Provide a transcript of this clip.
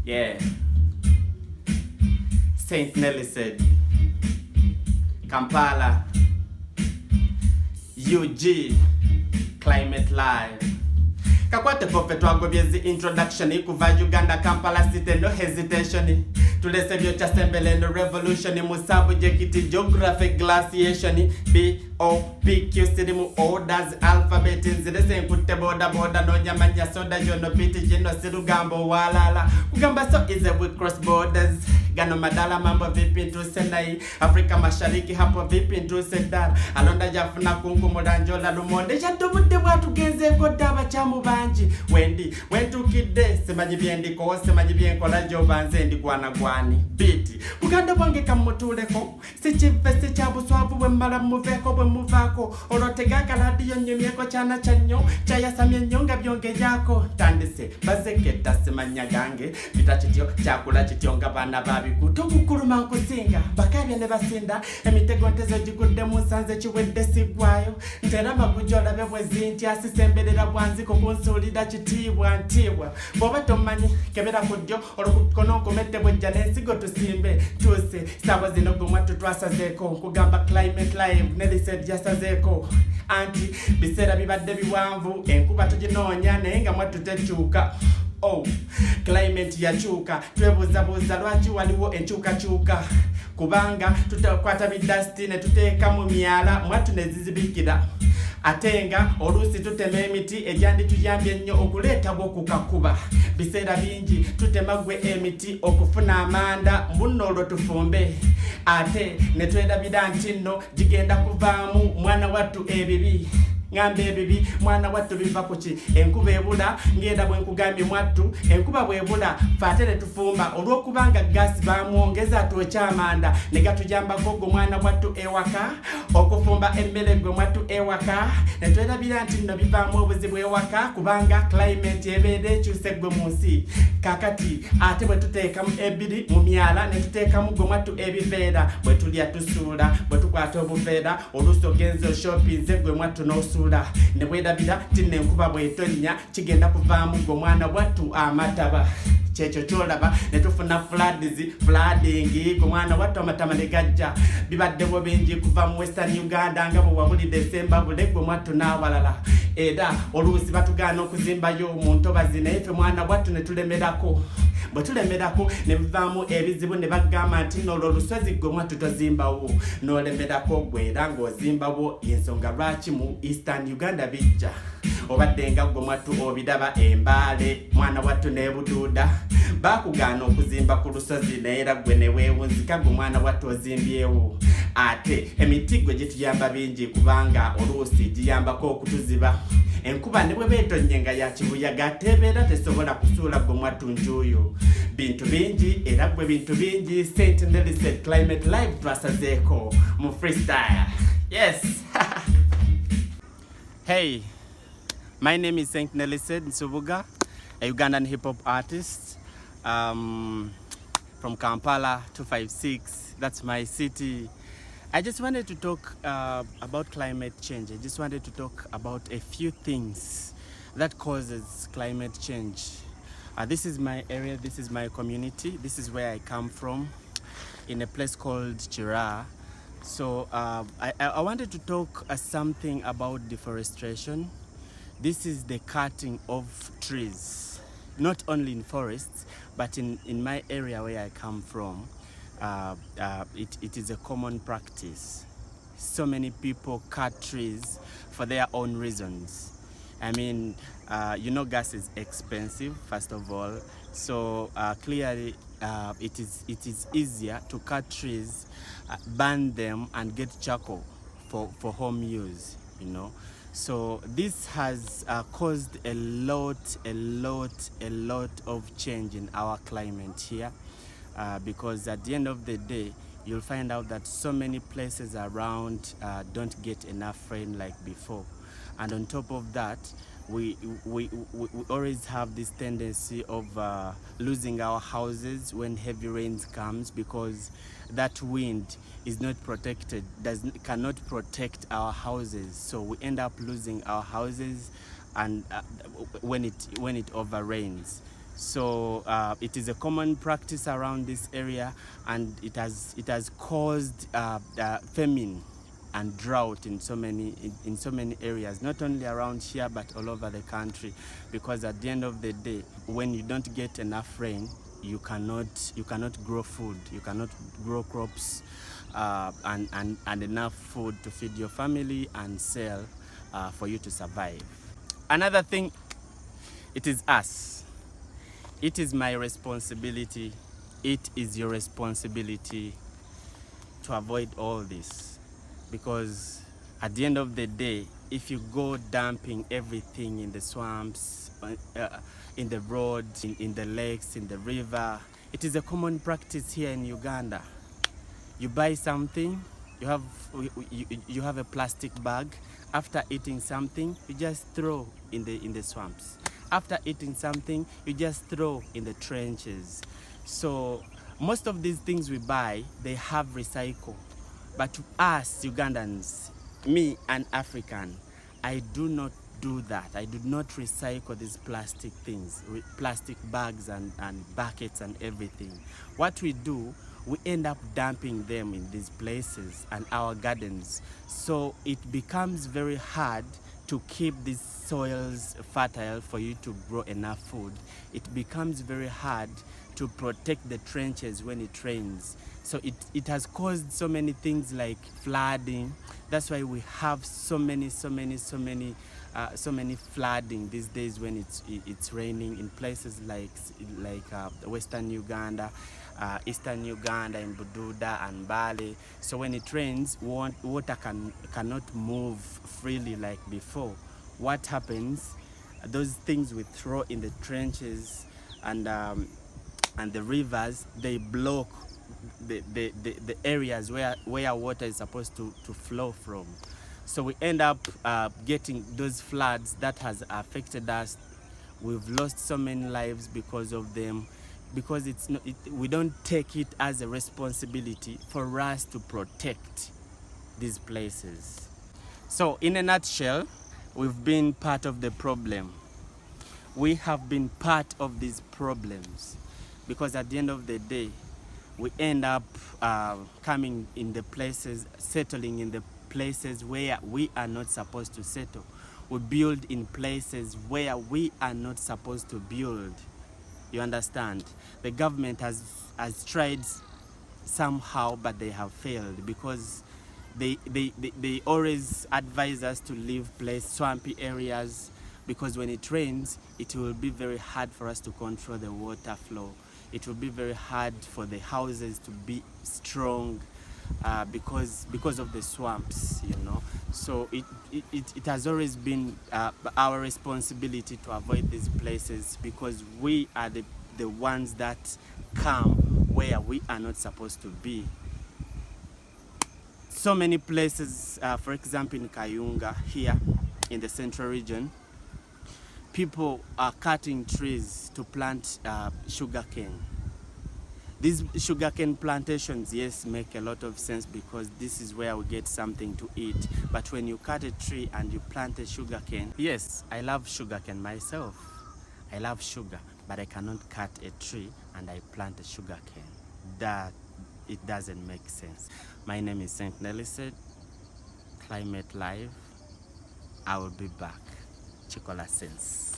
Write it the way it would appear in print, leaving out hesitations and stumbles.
Yeah. Saint Nelly-Sade, Kampala, UG, Climate Live. Kakwate prophet wago byezi introduction ikuva Uganda, Kampala city, no hesitation. Tulese byo chasembele no revolution musabu jekiti geographic glaciation BOPQ city mu orders alphabet nzirese nkute boda no nyamanya soda jono biti jino sirugambo walala kugamba so is we cross borders gano madala mambo vipi ntusenai Afrika mashariki hapo vipi ntusendara alonda jafuna kunku mudanjola lumonde jatubudde bwatugenze kodaba chamu banji wendi wentukide semanyi byendiko semanyi byenkola jobanze ndi gwani biti Uganda bwange kamutuleko sichive sichabuswavu bwe mala muveko bwe muvako olotega radio nyemyeko chana chanyo chayasamye nyonga byonge yako tandise bazeketa semanya gange bitachityo chakula chityonga bana babi kutokukuluma nkusinga bakabye ne basinda emitego ntezo jikudde musanze chiwedde sigwayo ntera makujola bebwezinti asisemberera bwanziko kunsulida chitibwa ntibwa boba tomanyi kebera kudyo olukono komete bwejjane sigo tusimbe tuse sabo zino gumwa tutwasazeko kugamba climate live Nelly-Sade yasazeko anti bisera bibadde biwanvu enkuba tujinonya nenga mwatutechuka climate yachuka twebuzabuza lwaki waliwo enchuka kubanga tutakwata bidasti ne tuteeka mu myala mwatu nezizibikira atenga olusi tutema emiti ejandi tuyambye nnyo okuleeta bwokukakuba biseera bingi tutemagwe emiti okufuna amanda mbunnolwo tufumbe ate ne twedabira nti nno gigenda kuvaamu mwana wattu ebibi ngambe ebibi mwana wattu biva kuki enkuba ebula ngenda bwe nkugambye mwattu enkuba bwebula fatere tufumba olwokubanga gasi bamwongeza atwokyamanda ne gatujamba gogo mwana wattu ewaka okufumba emmere gwe mwattu ewaka ne twerabira nti nno bivaamu obuzibu ewaka kubanga climate ebeera ekyuse gwe mu nsi kakati ate bwe tuteekamu ebiri mu myala ne tuteekamu gwe mwattu ebiveera bwe tulya tusuula bwe tukwata obuveera oluusi ogenza shoppinze gwe mwattu n'osuula ne bwedabira tinne enkuba bwetonya kigenda kuvaamu gwe mwana wattu amataba kyekyo kyolaba ne tufuna flooding gwe mwana wattu amatama ne gajja bibaddewo bingi kuva mu Western Uganda nga bwe wabulidde Sembabule gwe mwattu n'awalala era oluusi batugaana okuzimbayo mu ntobazi naye ffe mwana wattu ne tulemerako bwe tulemerako ne bivaamu ebizibu ne bagamba nti n'olwo olusozi gwe mwattu tozimbawo n'olemerako gwe era ng'ozimbawo ensonga lwaki mu Eastern Uganda bijja obadde nga gwe mwattu obiraba embaale mwana wattu ne buduuda bakugaana okuzimba ku lusozi naye era gwe ne weewunzika gwe mwana wattu ozimbyewo ate emiti gwe gituyamba bingi kubanga oluusi giyambako okutuziba enkuba ne bwe beetonye nga ya kibuyaga tebeera tesobola kusuula gwe mwattu njuuyo bintu bingi era gwe bintu bingi Saint Nelly-Sade Climate Live twasazeeko mu freestyle. Yes. Hey, my name is Saint Nelly-Sade Nsubuga, a Ugandan hip-hop artist from Kampala 256. That's my city. I just wanted to talk about climate change. I just wanted to talk about a few things that causes climate change. This is my area, this is my community, this is where I come from, in a place called Chira. So I wanted to talk something about deforestation. This is the cutting of trees, not only in forests, but in my area where I come from. It is a common practice. So many people cut trees for their own reasons. I mean, gas is expensive, first of all. So clearly, it is easier to cut trees, burn them, and get charcoal for home use. So this has caused a lot of change in our climate here. Because at the end of the day, you'll find out that so many places around don't get enough rain like before. And on top of that, we always have this tendency of losing our houses when heavy rains comes, because that wind is not protected, cannot protect our houses. So we end up losing our houses and when it overrains. So it is a common practice around this area, and it has caused famine and drought in so many areas, not only around here but all over the country, because at the end of the day, when you don't get enough rain, you cannot grow food, you cannot grow crops and enough food to feed your family and sell for you to survive. Another thing, it is us. It is my responsibility, it is your responsibility to avoid all this, because at the end of the day, if you go dumping everything in the swamps, in the roads, in the lakes, in the river, it is a common practice here in Uganda. You buy something, you have a plastic bag. After eating something, you just throw in the swamps. After eating something, you just throw in the trenches. So most of these things we buy, they have recycle. But to us Ugandans, me an African, I do not do that. I do not recycle these plastic things, plastic bags and buckets and everything. What we do, we end up dumping them in these places and our gardens. So it becomes very hard to keep these soils fertile for you to grow enough food. It becomes very hard to protect the trenches when it rains. So it has caused so many things like flooding. That's why we have so many flooding these days when it's raining in places like Western Uganda, Eastern Uganda, in Bududa and Bali. So when it rains, water cannot move freely like before. What happens? Those things we throw in the trenches and the rivers, they block the areas where water is supposed to flow from. So we end up getting those floods that has affected us. We've lost so many lives because of them, because we don't take it as a responsibility for us to protect these places. So in a nutshell, we've been part of the problem. We have been part of these problems, because at the end of the day, we end up coming in the places, settling in the places where we are not supposed to settle. We build in places where we are not supposed to build. You understand? The government has tried somehow, but they have failed, because they always advise us to leave swampy areas, because when it rains, it will be very hard for us to control the water flow. It will be very hard for the houses to be strong because of the swamps, you know. So it has always been our responsibility to avoid these places, because we are the ones that come where we are not supposed to be. So many places, for example in Kayunga here in the central region, people are cutting trees to plant sugarcane. These sugarcane plantations, yes, make a lot of sense, because this is where we get something to eat. But when you cut a tree and you plant a sugarcane, yes, I love sugarcane myself. I love sugar, but I cannot cut a tree and I plant a sugarcane. That it doesn't make sense. My name is Saint Nelly-Sade, Climate Live. I will be back. Chikola Sense.